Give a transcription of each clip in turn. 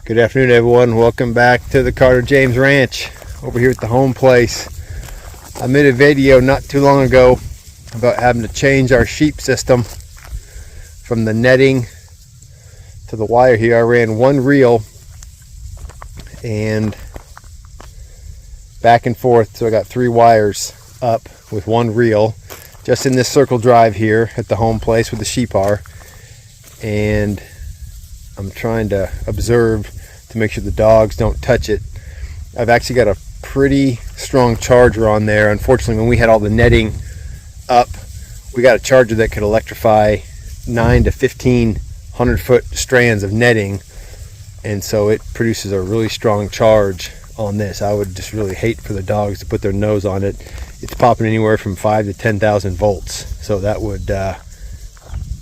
Good afternoon, everyone. Welcome back to the Carter James Ranch over here at the home place. I made a video not too long ago about having to change our sheep system from the netting to the wire here. I ran one reel and back and forth, so I got 3 wires up with one reel just in this circle drive here at the home place where the sheep are, and I'm trying to observe to make sure the dogs don't touch it. I've actually got a pretty strong charger on there. Unfortunately, when we had all the netting up, we got a charger that could electrify 9 to 1500 foot strands of netting, and so it produces a really strong charge on this. I would just really hate for the dogs to put their nose on it. It's popping anywhere from 5 to 10,000 volts, so that would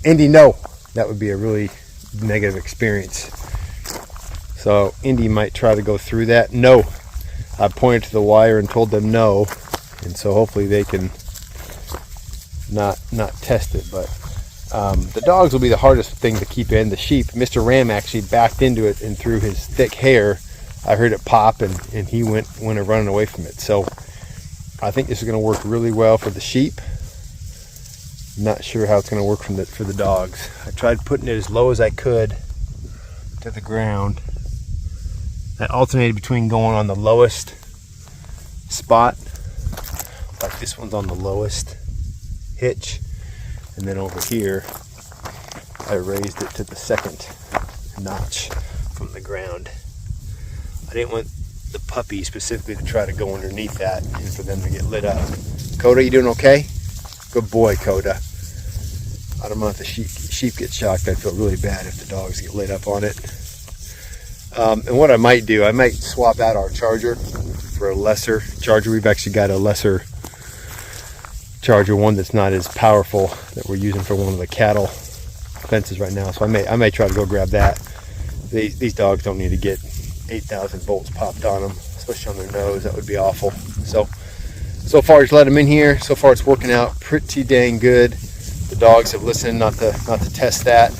Indy, no, that would be a really negative experience. So Indy might try to go through that. No, I pointed to the wire and told them no, and so hopefully they can not test it. But the dogs will be the hardest thing to keep in. The sheep, Mr. Ram actually backed into it, and through his thick hair I heard it pop, and he went running away from it. So I think this is going to work really well for the sheep. Not sure how it's going to work for the dogs. I tried putting it as low as I could to the ground. I alternated between going on the lowest spot, like this one's on the lowest hitch, and then over here I raised it to the second notch from the ground. I didn't want the puppy specifically to try to go underneath that and for them to get lit up. Coda, you doing okay? Good boy, Coda. I don't know if the sheep get shocked. I'd feel really bad if the dogs get lit up on it. And what I might do, I might swap out our charger for a lesser charger. We've actually got a lesser charger, one that's not as powerful, that we're using for one of the cattle fences right now. So I may try to go grab that. These dogs don't need to get 8,000 volts popped on them, especially on their nose. That would be awful. So far, just let them in here. So far, it's working out pretty dang good. The dogs have listened not to test that,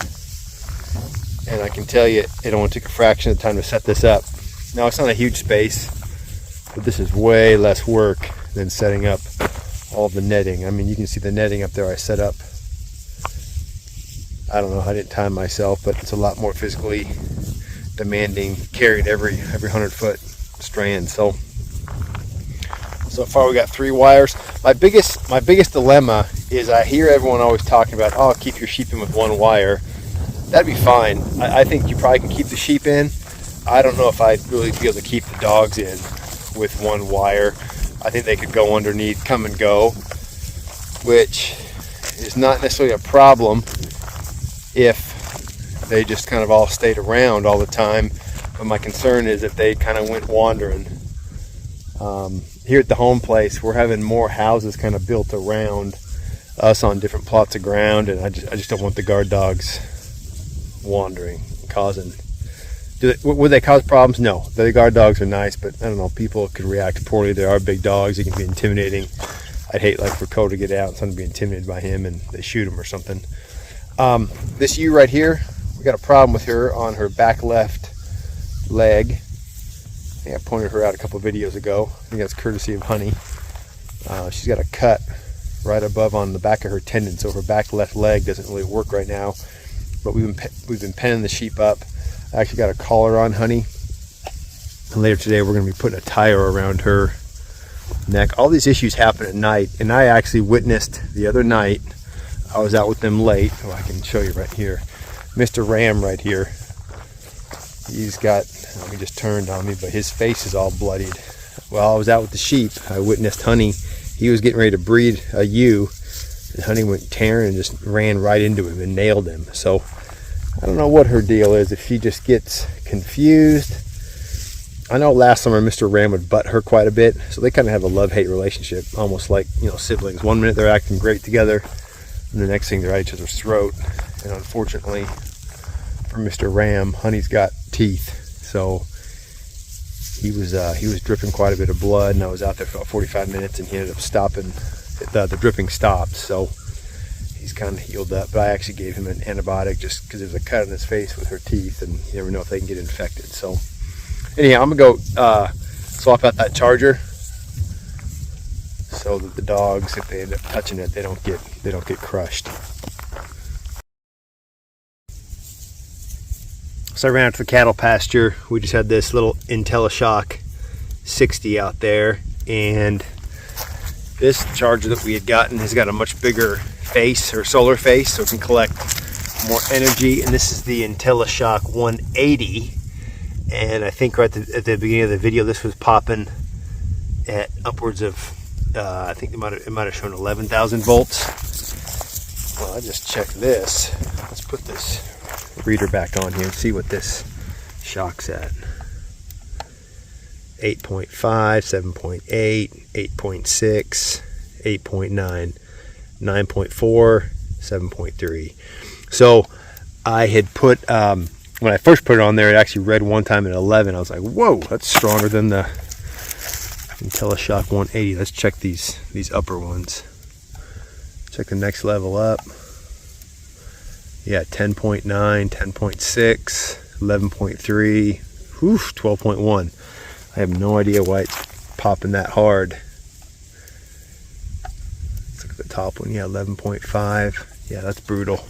and I can tell you it only took a fraction of the time to set this up. Now, it's not a huge space, but this is way less work than setting up all the netting. I mean, you can see the netting up there I set up. I don't know, I didn't time myself, but it's a lot more physically demanding, carried every 100 foot strand. So far we got 3 wires. My biggest dilemma is I hear everyone always talking about, oh, keep your sheep in with 1 wire. That'd be fine. I think you probably can keep the sheep in. I don't know if I'd really be able to keep the dogs in with 1 wire. I think they could go underneath, come and go, which is not necessarily a problem if they just kind of all stayed around all the time. But my concern is if they kind of went wandering. Here at the home place, we're having more houses kind of built around us on different plots of ground, and I just don't want the guard dogs wandering, causing. Would they cause problems? No. The guard dogs are nice, but I don't know, people could react poorly. They are big dogs. They can be intimidating. I'd hate like for Coda to get out and someone to be intimidated by him and they shoot him or something. This ewe right here, we got a problem with her on her back left leg. I think I pointed her out a couple videos ago. I think that's courtesy of Honey. She's got a cut right above on the back of her tendon, so her back left leg doesn't really work right now. But we've been penning the sheep up. I actually got a collar on Honey, and later today we're going to be putting a tire around her neck. All these issues happen at night, and I actually witnessed the other night. I was out with them late. Oh, I can show you right here. Mr. Ram right here. He's got, he just turned on me, but his face is all bloodied. While I was out with the sheep, I witnessed Honey. He was getting ready to breed a ewe, and Honey went tearing and just ran right into him and nailed him. So I don't know what her deal is, if she just gets confused. I know last summer Mr. Ram would butt her quite a bit, so they kind of have a love-hate relationship, almost like, siblings. One minute they're acting great together, and the next thing they're at each other's throat. And unfortunately for Mr. Ram, Honey's got teeth, so he was dripping quite a bit of blood, and I was out there for about 45 minutes, and he ended up stopping. The dripping stopped, so he's kind of healed up, but I actually gave him an antibiotic just because there's a cut in his face with her teeth, and you never know if they can get infected. So anyhow, I'm gonna go swap out that charger so that the dogs, if they end up touching it, they don't get crushed. So I ran out to the cattle pasture. We just had this little IntelliShock 60 out there, and this charger that we had gotten has got a much bigger face, or solar face, so it can collect more energy. And this is the IntelliShock 180, and I think right at the beginning of the video this was popping at upwards of I think it might have shown 11,000 volts. Well, I just checked this. Let's put this reader back on here and see what this shock's at. 8.5, 7.8, 8.6, 8.9, 9.4, 7.3. So I had put, when I first put it on there, it actually read one time at 11. I was like, whoa, that's stronger than the IntelliShock 180. Let's check these upper ones. Check the next level up. Yeah, 10.9, 10.6, 11.3, 12.1. I have no idea why it's popping that hard. Let's look at the top one. Yeah, 11.5. Yeah, that's brutal.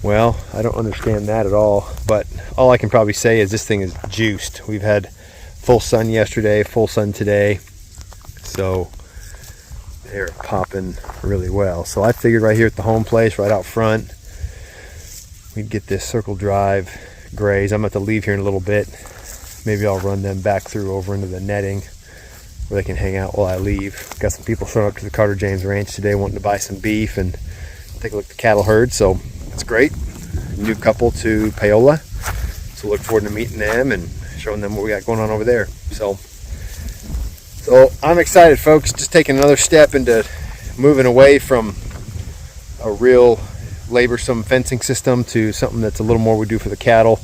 Well, I don't understand that at all, but all I can probably say is this thing is juiced. We've had full sun yesterday, full sun today, so they're popping really well. So I figured right here at the home place, right out front, we'd get this circle drive graze. I'm about to leave here in a little bit. Maybe I'll run them back through over into the netting where they can hang out while I leave. Got some people showing up to the Carter James Ranch today wanting to buy some beef and take a look at the cattle herd, so that's great. New couple to Paola, so look forward to meeting them and showing them what we got going on over there. So I'm excited, folks. Just taking another step into moving away from a real laborsome fencing system to something that's a little more we do for the cattle.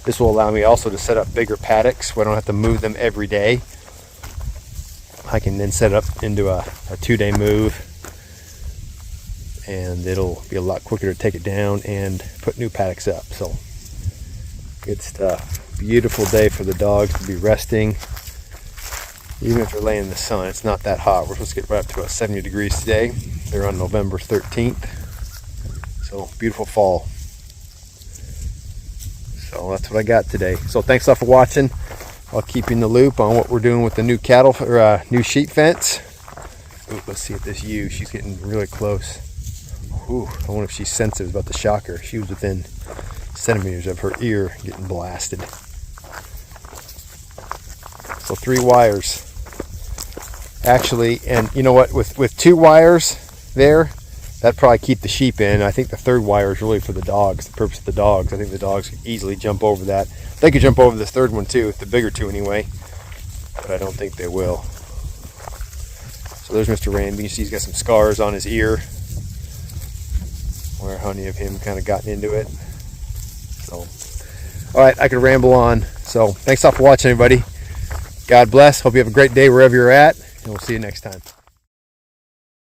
This will allow me also to set up bigger paddocks where I don't have to move them every day. I can then set up into a 2-day move, and it'll be a lot quicker to take it down and put new paddocks up. So good stuff. Beautiful day for the dogs to be resting. Even if they're laying in the sun, it's not that hot. We're supposed to get right up to about 70 degrees today. They're on November 13th. So beautiful fall. So that's what I got today. So thanks a lot for watching. I'll keep you in the loop on what we're doing with the new cattle or new sheep fence. Ooh, let's see if this ewe, she's getting really close. Ooh, I wonder if she's sensitive about the shocker. She was within centimeters of her ear getting blasted. So 3 wires. Actually, and you know what, with 2 wires there, that'd probably keep the sheep in. I think the 3rd wire is really for the dogs, the purpose of the dogs. I think the dogs could easily jump over that. They could jump over this 3rd one too, the bigger 2 anyway, but I don't think they will. So there's Mr. Randy. You see he's got some scars on his ear where honey of him kind of gotten into it. So, all right, I could ramble on. So thanks all for watching, everybody. God bless. Hope you have a great day wherever you're at, and we'll see you next time.